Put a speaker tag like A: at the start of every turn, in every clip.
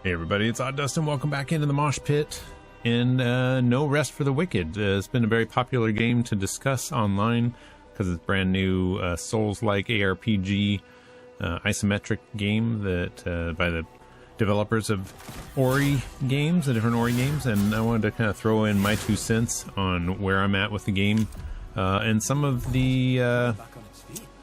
A: Hey everybody, it's Odd Dustin. Welcome back into the Mosh Pit. And No Rest for the Wicked. It's been a very popular game to discuss online because it's brand new Souls-like ARPG isometric game that by the developers of Ori games, the different Ori games. And I wanted to kind of throw in my 2 cents on where I'm at with the game and some of the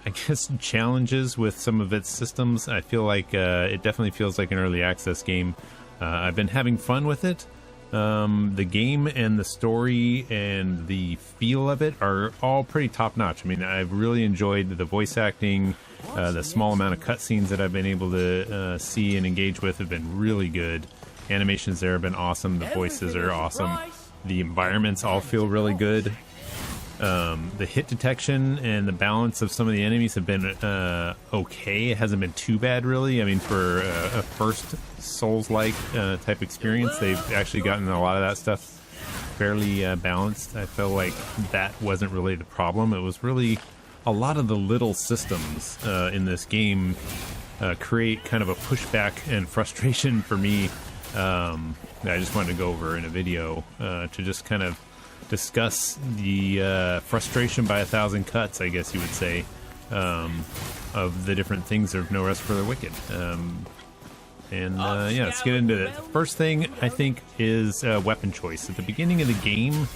A: I guess challenges with some of its systems. I feel like it definitely feels like an early access game. I've been having fun with it. The game and the story and the feel of it are all pretty top notch. I mean, I've really enjoyed the voice acting. The small amount of cutscenes that I've been able to see and engage with have been really good. Animations there have been awesome. The voices are awesome. The environments all feel really good. The hit detection and the balance of some of the enemies have been okay. It hasn't been too bad, really. I mean, for a first Souls-like type experience, they've actually gotten a lot of that stuff fairly balanced. I feel like that wasn't really the problem. It was really a lot of the little systems in this game create kind of a pushback and frustration for me. I just wanted to go over in a video to just kind of discuss the frustration by 1,000 cuts, I guess you would say, of the different things of No Rest for the Wicked. Yeah, let's get into it. The first thing, I think, is weapon choice. At the beginning of the game,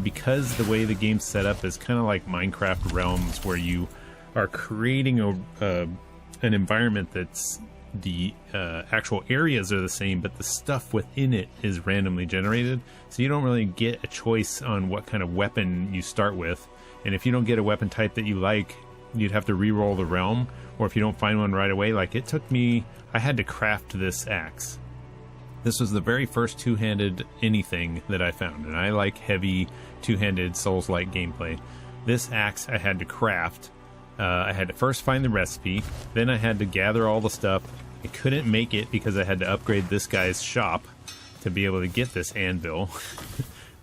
A: because the way the game's set up is kind of like Minecraft Realms, where you are creating an environment that's the actual areas are the same, but the stuff within it is randomly generated, so you don't really get a choice on what kind of weapon you start with. And if you don't get a weapon type that you like, you'd have to re-roll the realm, or if you don't find one right away, like it took me, I had to craft this axe. This was the very first two-handed anything that I found, and I like heavy two-handed Souls-like gameplay. This axe I had to craft. I had to first find the recipe, then I had to gather all the stuff. I couldn't make it because I had to upgrade this guy's shop to be able to get this anvil.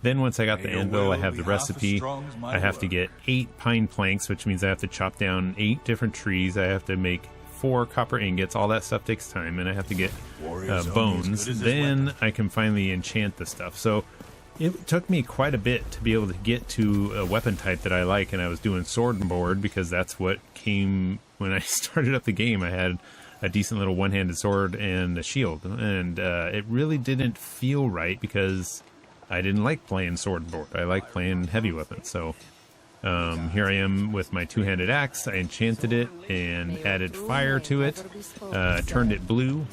A: Then once I got the anvil, I have the recipe. I have to get 8 pine planks, which means I have to chop down 8 different trees. I have to make 4 copper ingots. All that stuff takes time, and I have to get bones. Then I can finally enchant the stuff. So it took me quite a bit to be able to get to a weapon type that I like, and I was doing sword and board because that's what came when I started up the game. I had a decent little one-handed sword and a shield, and it really didn't feel right because I didn't like playing sword and board. I like playing heavy weapons. So here I am with my two-handed axe. I enchanted it and added fire to it, turned it blue.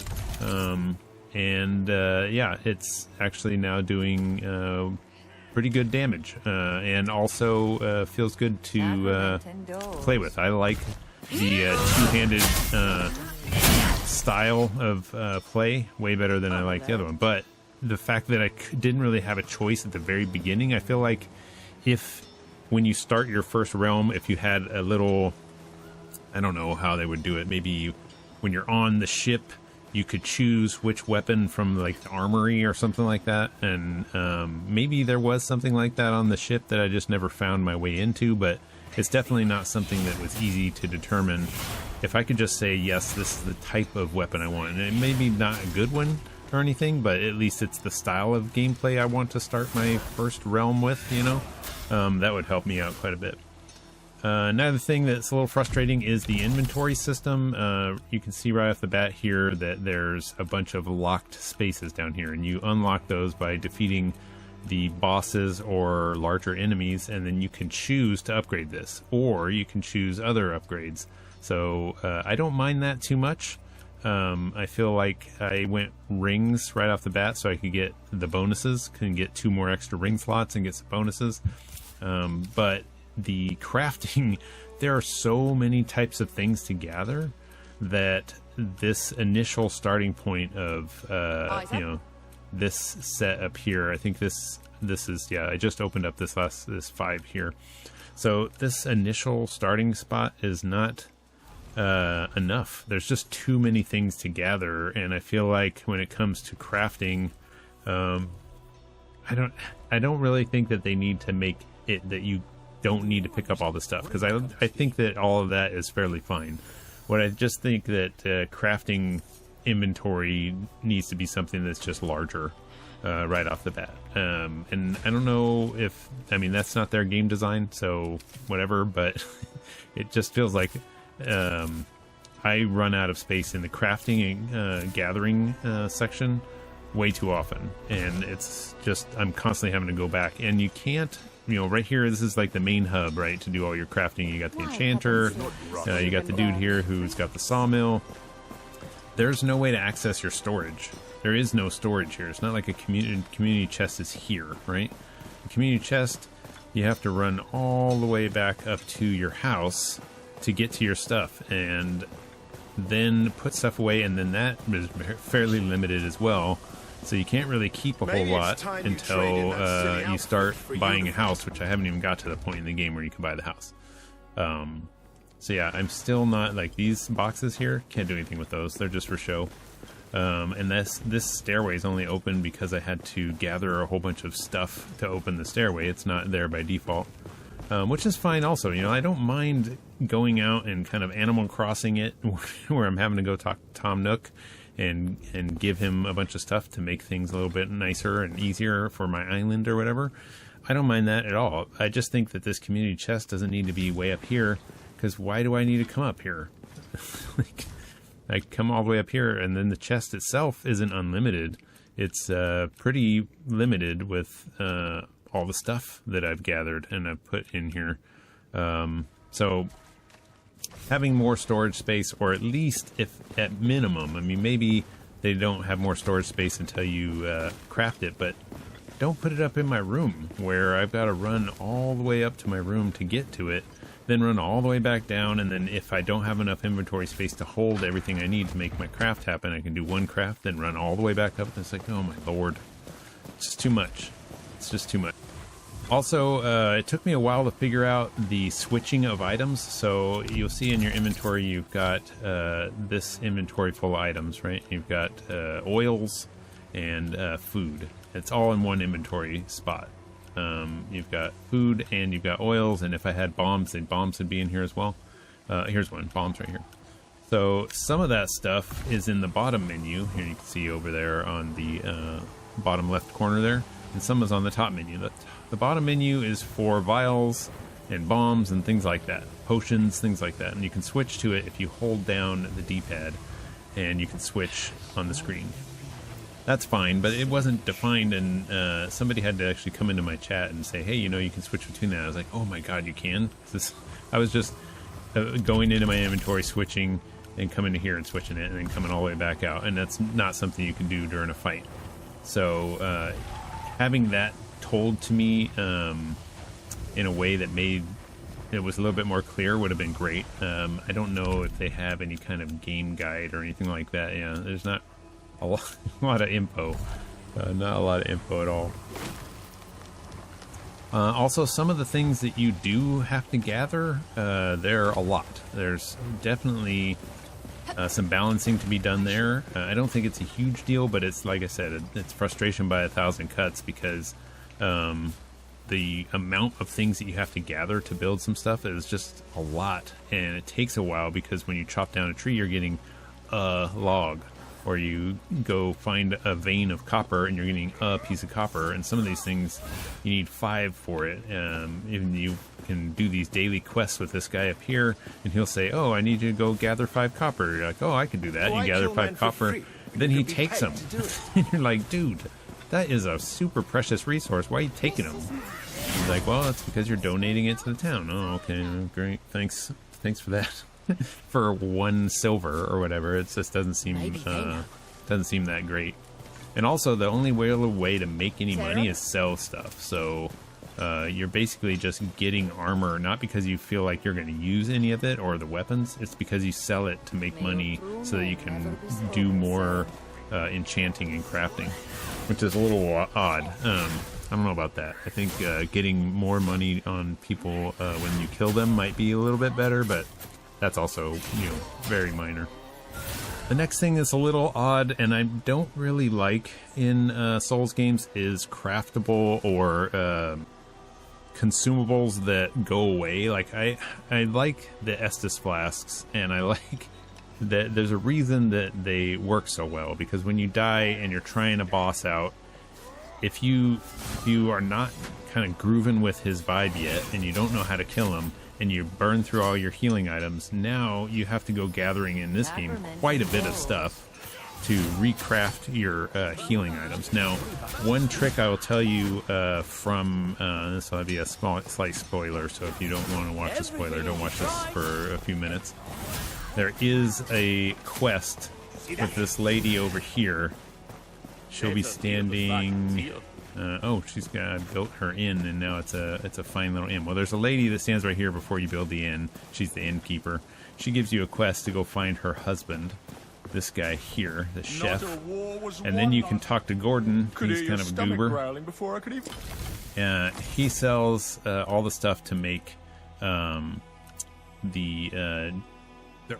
A: Yeah, it's actually now doing pretty good damage, and also feels good to play with. I like the two-handed style of play way better than I like the other one. But the fact that I didn't really have a choice at the very beginning, I feel like when you start your first realm, if you had a little, I don't know how they would do it, maybe when you're on the ship, you could choose which weapon from like the armory or something like that, and maybe there was something like that on the ship that I just never found my way into, but it's definitely not something that was easy to determine. If I could just say, yes, this is the type of weapon I want, and it may be not a good one or anything, but at least it's the style of gameplay I want to start my first realm with, you know, that would help me out quite a bit. Another thing that's a little frustrating is the inventory system. You can see right off the bat here that there's a bunch of locked spaces down here, and you unlock those by defeating the bosses or larger enemies, and then you can choose to upgrade this, or you can choose other upgrades. So I don't mind that too much. I feel like I went rings right off the bat so I could get the bonuses, can get 2 more extra ring slots and get some bonuses. But the crafting, there are so many types of things to gather that this initial starting point of you know, this set up here, I think this is, yeah, I just opened up this 5 here, so this initial starting spot is not enough. There's just too many things to gather, and I feel like when it comes to crafting, I don't really think that they need to make it that you don't need to pick up all the stuff, because I think that all of that is fairly fine. What I just think that crafting inventory needs to be something that's just larger right off the bat. And I don't know if, I mean, that's not their game design, so whatever, but it just feels like I run out of space in the crafting and gathering section way too often, and it's just, I'm constantly having to go back, and you can't, you know, right here, this is like the main hub, right, to do all your crafting. You got the enchanter, you got the dude here who's got the sawmill. There's no way to access your storage. There is no storage here. It's not like a community chest is here, right? The community chest, you have to run all the way back up to your house to get to your stuff, and then put stuff away, and then that is fairly limited as well. So you can't really keep a whole lot until you start buying a house, which I haven't even got to the point in the game where you can buy the house. So yeah, I'm still not, like, these boxes here, can't do anything with those. They're just for show. And this stairway is only open because I had to gather a whole bunch of stuff to open the stairway. It's not there by default, which is fine also. You know, I don't mind going out and kind of Animal Crossing it, where I'm having to go talk to Tom Nook and give him a bunch of stuff to make things a little bit nicer and easier for my island or whatever. I don't mind that at all. I just think that this community chest doesn't need to be way up here, because why do I need to come up here? Like, I come all the way up here, and then the chest itself isn't unlimited. It's pretty limited with all the stuff that I've gathered and I've put in here. So having more storage space, or at least, if at minimum, I mean, maybe they don't have more storage space until you craft it, but don't put it up in my room where I've got to run all the way up to my room to get to it, then run all the way back down, and then if I don't have enough inventory space to hold everything I need to make my craft happen, I can do one craft, then run all the way back up, and it's like, oh my lord, it's just too much. It's just too much. Also, it took me a while to figure out the switching of items. So you'll see in your inventory, you've got this inventory full of items, right? You've got oils and food. It's all in one inventory spot. You've got food and you've got oils, and if I had bombs, then bombs would be in here as well. Here's one, bombs right here. So some of that stuff is in the bottom menu. Here you can see over there on the bottom left corner there, and some is on the top menu. The bottom menu is for vials and bombs and things like that, potions, things like that, and you can switch to it if you hold down the D-pad, and you can switch on the screen. That's fine, but it wasn't defined, and somebody had to actually come into my chat and say, hey, you know, you can switch between that. I was like, oh my god, you can? I was just going into my inventory, switching, and coming to here and switching it, and then coming all the way back out, and that's not something you can do during a fight. So having that told to me in a way that made it was a little bit more clear would have been great. I don't know if they have any kind of game guide or anything like that. Yeah, there's not a lot of info. Not a lot of info at all. Also, some of the things that you do have to gather, there are a lot. There's definitely some balancing to be done there. I don't think it's a huge deal, but it's, like I said, it's frustration by 1,000 cuts, because the amount of things that you have to gather to build some stuff is just a lot, and it takes a while, because when you chop down a tree, you're getting a log, or you go find a vein of copper and you're getting a piece of copper, and some of these things you need 5 for it. Even you can do these daily quests with this guy up here, and he'll say, oh, I need you to go gather 5 copper. You're like, oh, I can do that. You gather 5 copper, then he takes them. And you're like, dude, that is a super precious resource. Why are you taking them? He's like, well, that's because you're donating it to the town. Oh, okay, great. Thanks for that. For 1 silver or whatever, it just doesn't seem that great. And also, the only real way to make any money is sell stuff. So you're basically just getting armor, not because you feel like you're going to use any of it or the weapons. It's because you sell it to make money so that you can do more enchanting and crafting, which is a little odd. I don't know about that. I think getting more money on people when you kill them might be a little bit better, but that's also, you know, very minor. The next thing that's a little odd, and I don't really like in Souls games, is craftable or consumables that go away. Like, I like the Estus flasks, and I like there's a reason that they work so well, because when you die and you're trying a boss out, if you are not kind of grooving with his vibe yet and you don't know how to kill him and you burn through all your healing items, now you have to go gathering in this game quite a bit of stuff to recraft your healing items. Now, one trick I will tell you from this will be a slight spoiler, so if you don't want to watch the spoiler, don't watch this for a few minutes. There is a quest with this lady over here. She'll be standing. Oh, she's built her inn, and now it's a fine little inn. Well, there's a lady that stands right here before you build the inn. She's the innkeeper. She gives you a quest to go find her husband, this guy here, the chef. And then you can talk to Gordon. He's kind of a goober. He sells all the stuff to make the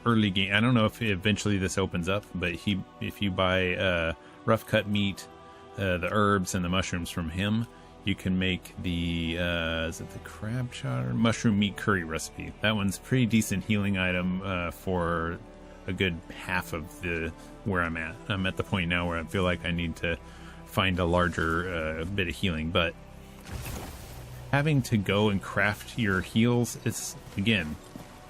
A: early game. I don't know if eventually this opens up, but if you buy rough cut meat, the herbs and the mushrooms from him, you can make the is it the crab chowder mushroom meat curry recipe. That one's pretty decent healing item for a good half of where I'm at. I'm at the point now where I feel like I need to find a larger bit of healing, but having to go and craft your heals, it's again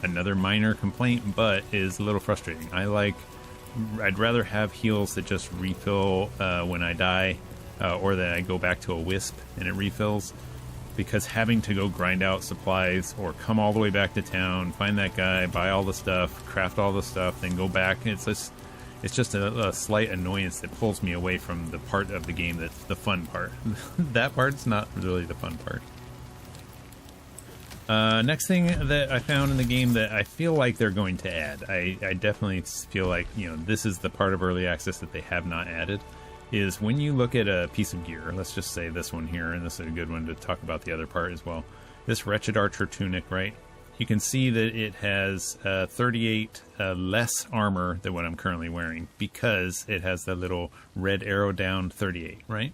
A: another minor complaint, but is a little frustrating. I'd rather have heals that just refill when I die, or that I go back to a wisp and it refills, because having to go grind out supplies or come all the way back to town, find that guy, buy all the stuff, craft all the stuff, then go back, it's just a slight annoyance that pulls me away from the part of the game that's the fun part. That part's not really the fun part. Next thing that I found in the game that I feel like they're going to add, I definitely feel like, this is the part of early access that they have not added, is when you look at a piece of gear, let's just say this one here, and this is a good one to talk about the other part as well. This Wretched Archer tunic, right? You can see that it has 38 less armor than what I'm currently wearing, because it has that little red arrow down 38, right?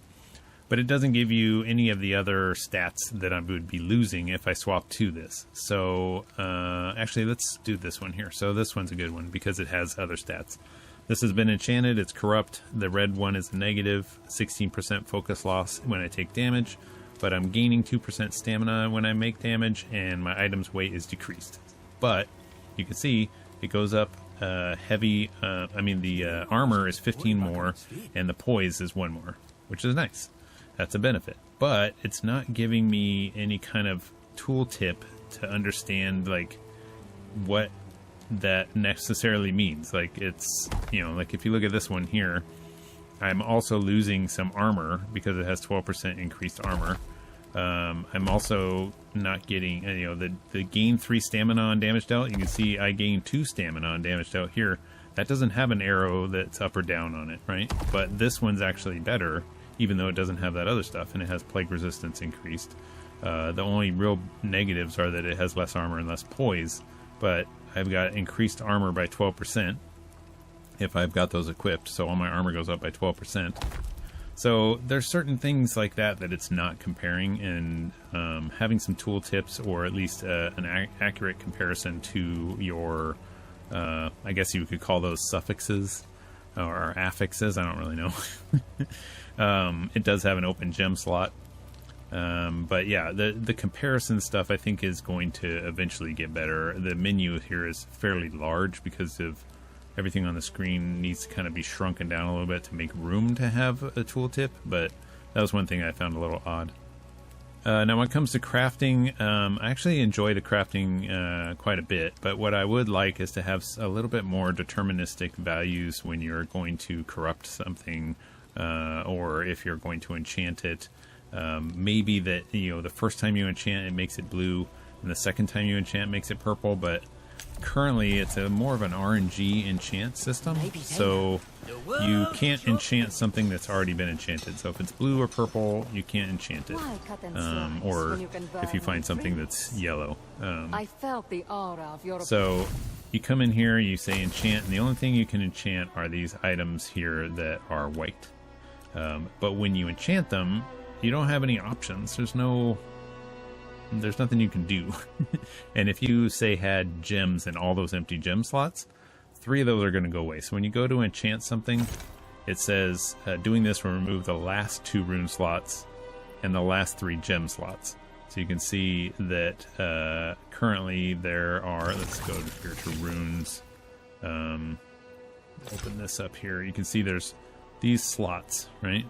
A: But it doesn't give you any of the other stats that I would be losing if I swap to this. So actually, let's do this one here. So this one's a good one because it has other stats. This has been enchanted. It's corrupt. The red one is negative 16% focus loss when I take damage, but I'm gaining 2% stamina when I make damage, and my item's weight is decreased. But you can see it goes up heavy. The armor is 15 more, and the poise is 1 more, which is nice. That's a benefit, but it's not giving me any kind of tooltip to understand like what that necessarily means. Like it's, like if you look at this one here, I'm also losing some armor because it has 12% increased armor. I'm also not getting, the gain 3 stamina on damage dealt. You can see I gain 2 stamina on damage dealt here. That doesn't have an arrow that's up or down on it, right? But this one's actually better, even though it doesn't have that other stuff, and it has plague resistance increased. The only real negatives are that it has less armor and less poise, but I've got increased armor by 12% if I've got those equipped, so all my armor goes up by 12%. So there's certain things like that it's not comparing, and having some tool tips, or at least an accurate comparison to your, I guess you could call those suffixes or affixes, I don't really know. It does have an open gem slot. But yeah, the comparison stuff I think is going to eventually get better. The menu here is fairly large because of everything on the screen needs to kind of be shrunken down a little bit to make room to have a tooltip, but that was one thing I found a little odd. Now when it comes to crafting, I actually enjoy the crafting quite a bit, but what I would like is to have a little bit more deterministic values when you're going to corrupt something, or if you're going to enchant it. Maybe that, the first time you enchant it makes it blue, and the second time you enchant makes it purple, but currently it's more of an RNG enchant system, so you can't enchant something that's already been enchanted. So if it's blue or purple, you can't enchant it, or if you find something that's yellow. So you come in here, you say enchant, and the only thing you can enchant are these items here that are white. But when you enchant them, you don't have any options. There's nothing you can do. And if you say had gems in all those empty gem slots, 3 of those are going to go away. So when you go to enchant something, it says doing this will remove the last 2 rune slots and the last 3 gem slots. So you can see that currently there are, let's go here to runes. Open this up here. You can see there's these slots, right?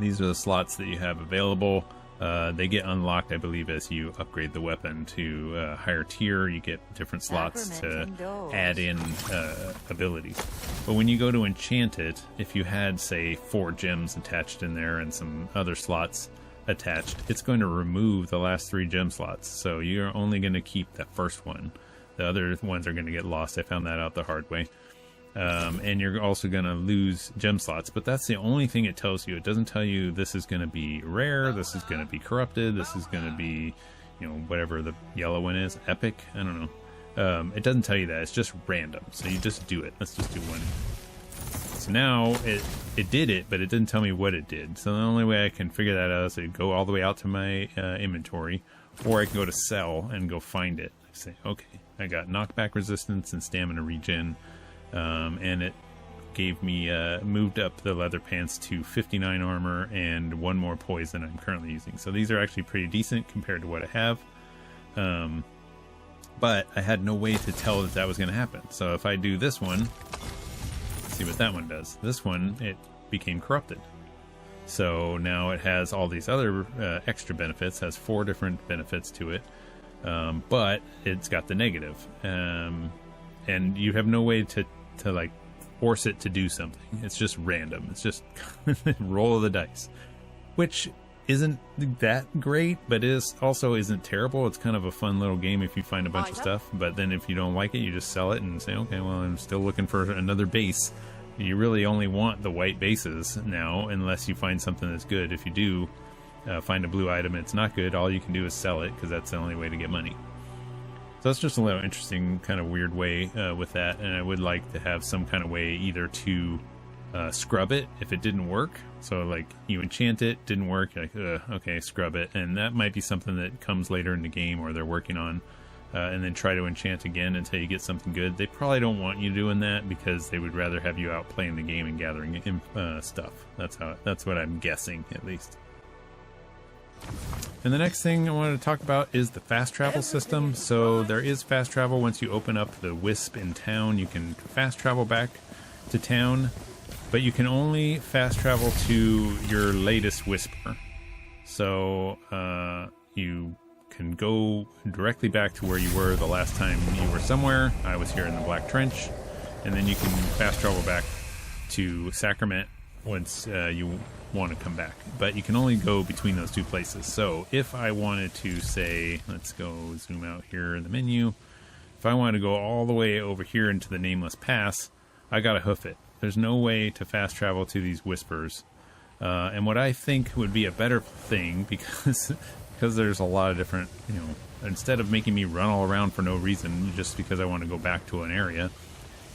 A: These are the slots that you have available. They get unlocked, I believe, as you upgrade the weapon to a higher tier. You get different slots to add in abilities. But when you go to enchant it, if you had, say, 4 gems attached in there and some other slots attached, it's going to remove the last 3 gem slots. So you're only going to keep the first one. The other ones are going to get lost. I found that out the hard way. And you're also going to lose gem slots, but that's the only thing it tells you. It doesn't tell you this is going to be rare, this is going to be corrupted, this is going to be, you know, whatever the yellow one is, epic, I don't know. It doesn't tell you that. It's just random, so you just do it. Let's just do one. So now it did it, but it didn't tell me what it did. So the only way I can figure that out is to go all the way out to my inventory, or I can go to sell and go find it. I say, okay, I got knockback resistance and stamina regen. And it gave me moved up the leather pants to 59 armor and 1 more poison I'm currently using. So these are actually pretty decent compared to what I have. But I had no way to tell that that was going to happen. So if I do this one, let's see what that one does. This one, it became corrupted. So now it has all these other extra benefits, has 4 different benefits to it. But it's got the negative. And you have no way to like force it to do something. It's just random. It's just roll of the dice, which isn't that great, but is also isn't terrible. It's kind of a fun little game if you find a bunch of stuff, but then if you don't like it, you just sell it and say, okay, well, I'm still looking for another base. You really only want the white bases now, unless you find something that's good. If you do find a blue item and it's not good, all you can do is sell it, because that's the only way to get money. So it's just a little interesting, kind of weird way with that, and I would like to have some kind of way either to scrub it if it didn't work. So like you enchant it, didn't work, like okay, scrub it, and that might be something that comes later in the game or they're working on, and then try to enchant again until you get something good. They probably don't want you doing that because they would rather have you out playing the game and gathering stuff. That's what I'm guessing, at least. And the next thing I wanted to talk about is the fast travel system. So there is fast travel once you open up the Wisp in town. You can fast travel back to town, but you can only fast travel to your latest Whisper. So you can go directly back to where you were the last time you were somewhere. I was here in the Black Trench, and then you can fast travel back to Sacrament once you want to come back, but you can only go between those 2 places. So if I wanted to say, let's go zoom out here in the menu, if I wanted to go all the way over here into the Nameless Pass, I gotta hoof it. There's no way to fast travel to these Whispers, and what I think would be a better thing, because there's a lot of different, you know, instead of making me run all around for no reason just because I want to go back to an area,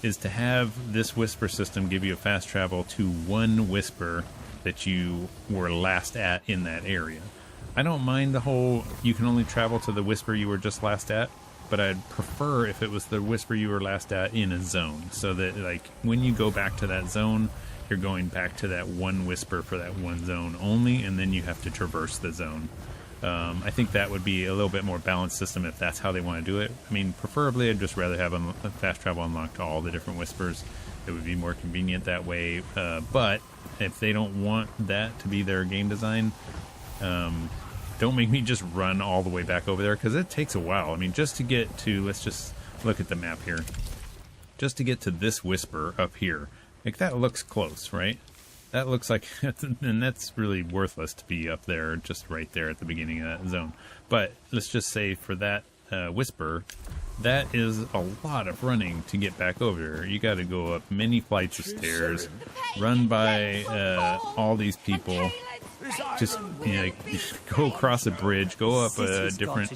A: is to have this Whisper system give you a fast travel to 1 Whisper that you were last at in that area. I don't mind the whole you can only travel to the Whisper you were just last at, but I'd prefer if it was the Whisper you were last at in a zone, so that like when you go back to that zone, you're going back to that 1 Whisper for that 1 zone only, and then you have to traverse the zone. I think that would be a little bit more balanced system if that's how they want to do it. I mean, preferably I'd just rather have a fast travel unlocked to all the different Whispers. It would be more convenient that way, but if they don't want that to be their game design, don't make me just run all the way back over there, because it takes a while. I mean, just to get to, let's just look at the map here, just to get to this Whisper up here, like that looks close, right? That looks like, and that's really worthless to be up there, just right there at the beginning of that zone. But let's just say for that Whisper, that is a lot of running to get back over there. You got to go up many flights of stairs, run by all these people, just, you know, go across a bridge, go up a different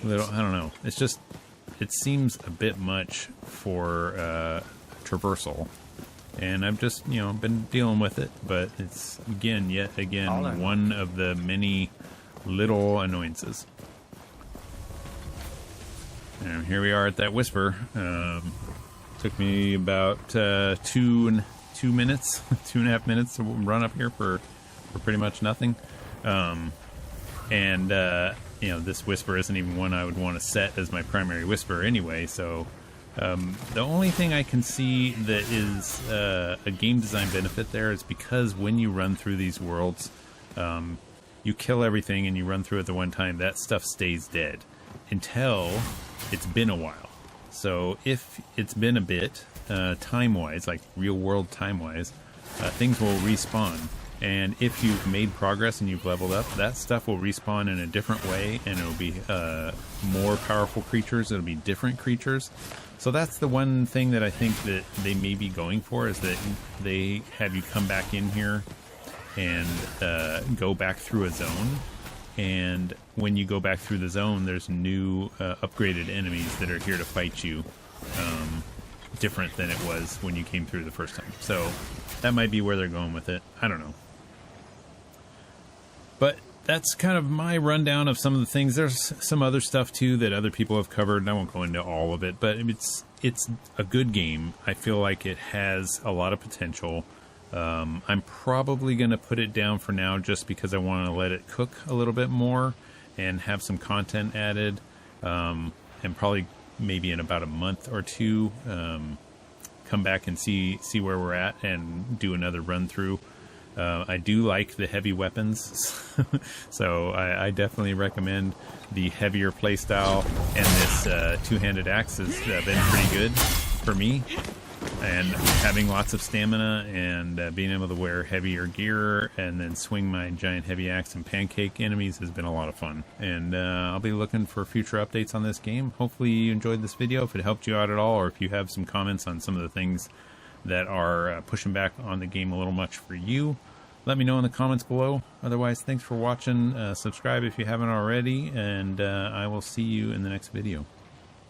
A: little, I don't know. It's just, it seems a bit much for traversal. And I've just, you know, been dealing with it, but it's, yet again, one of the many little annoyances. And here we are at that Whisper. Took me about 2 minutes, 2.5 minutes to run up here for pretty much nothing. You know, this whisper isn't even one I would want to set as my primary whisper anyway, so the only thing I can see that is a game design benefit there is because when you run through these worlds, you kill everything and you run through it the one time, that stuff stays dead until it's been a while. So if it's been a bit, time-wise, like real-world time-wise, things will respawn. And if you've made progress and you've leveled up, that stuff will respawn in a different way, and it'll be more powerful creatures. It'll be different creatures. So that's the one thing that I think that they may be going for, is that they have you come back in here and go back through a zone. And when you go back through the zone, there's new upgraded enemies that are here to fight you, different than it was when you came through the first time. So that might be where they're going with it. I don't know. But that's kind of my rundown of some of the things. There's some other stuff too that other people have covered, and I won't go into all of it, but it's a good game. I feel like it has a lot of potential. I'm probably going to put it down for now just because I want to let it cook a little bit more and have some content added, and probably maybe in about a month or two come back and see where we're at and do another run through. I do like the heavy weapons, so I definitely recommend the heavier playstyle, and this two-handed axe has been pretty good for me. And having lots of stamina and being able to wear heavier gear and then swing my giant heavy axe and pancake enemies has been a lot of fun. And I'll be looking for future updates on this game. Hopefully you enjoyed this video. If it helped you out at all, or if you have some comments on some of the things that are pushing back on the game a little much for you, let me know in the comments below. Otherwise, thanks for watching. Subscribe if you haven't already, and I will see you in the next video.